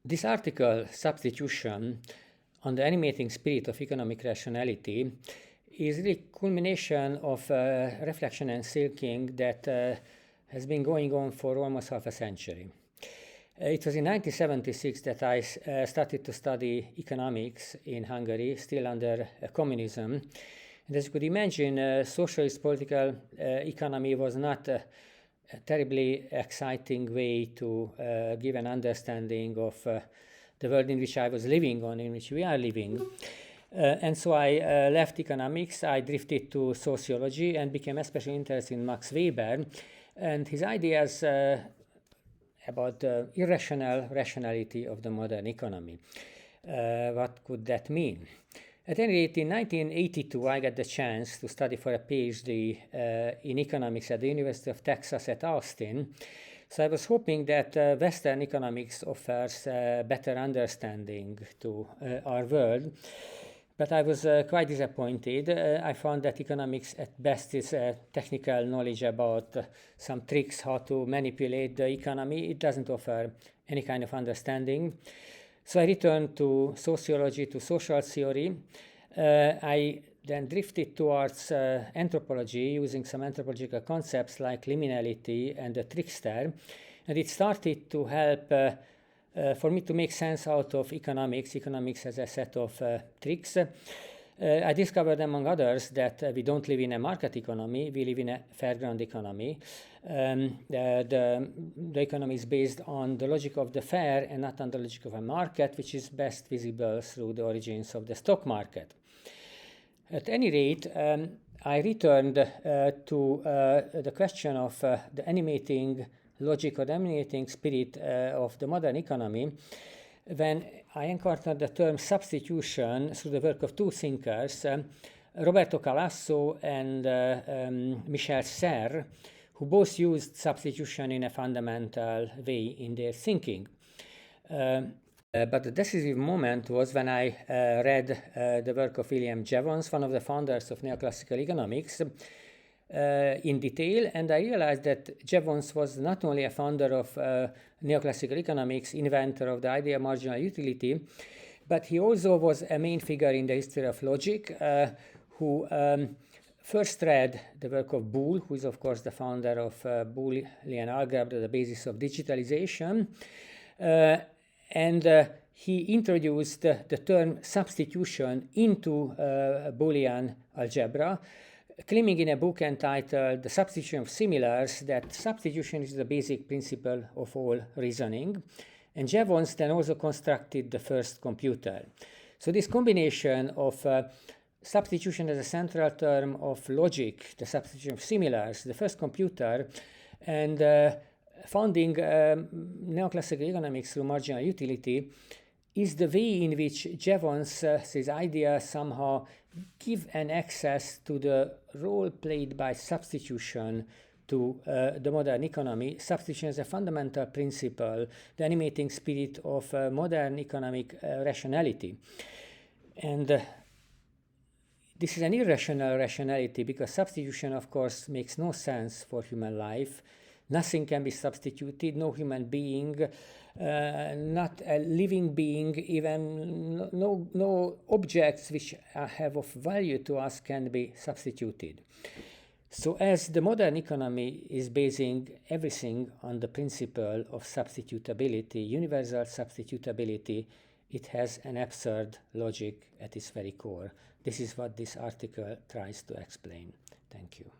This article, Substitution, on the animating spirit of economic rationality, is the culmination of reflection and thinking that has been going on for almost half a century. It was in 1976 that I started to study economics in Hungary, still under communism. And as you could imagine, socialist political economy was not a terribly exciting way to give an understanding of the world in which I was living, in which we are living. And so I left economics, I drifted to sociology and became especially interested in Max Weber and his ideas about the irrational rationality of the modern economy. What could that mean? At any rate, in 1982, I got the chance to study for a PhD in economics at the University of Texas at Austin. So I was hoping that Western economics offers better understanding to our world. But I was quite disappointed. I found that economics at best is technical knowledge about some tricks how to manipulate the economy. It doesn't offer any kind of understanding. So I returned to sociology, to social theory. I then drifted towards anthropology, using some anthropological concepts like liminality and the trickster. And it started to help for me to make sense out of economics. Economics has a set of tricks. I discovered, among others, that we don't live in a market economy, we live in a fairground economy. The economy is based on the logic of the fair and not on the logic of a market, which is best visible through the origins of the stock market. At any rate, I returned to the question of the animating logic or the animating spirit of the modern economy when I encountered the term substitution through the work of two thinkers, Roberto Calasso and Michel, who both used substitution in a fundamental way in their thinking. But the decisive moment was when I read the work of William Jevons, one of the founders of neoclassical economics, in detail, and I realized that Jevons was not only a founder of neoclassical economics, inventor of the idea of marginal utility, but he also was a main figure in the history of logic, who first read the work of Boole, who is of course the founder of Boolean algebra, the basis of digitalization, and he introduced the term substitution into Boolean algebra, claiming in a book entitled The Substitution of Similars that substitution is the basic principle of all reasoning. And Jevons then also constructed the first computer. So this combination of substitution as a central term of logic, the substitution of similars, the first computer, and founding neoclassical economics through marginal utility is the way in which Jevons' his ideas somehow give an access to the role played by substitution to the modern economy. Substitution is a fundamental principle, the animating spirit of modern economic rationality. And this is an irrational rationality because substitution, of course, makes no sense for human life. Nothing can be substituted, no human being, not a living being, even no objects which have of value to us can be substituted. So as the modern economy is basing everything on the principle of substitutability, universal substitutability, it has an absurd logic at its very core. This is what this article tries to explain. Thank you.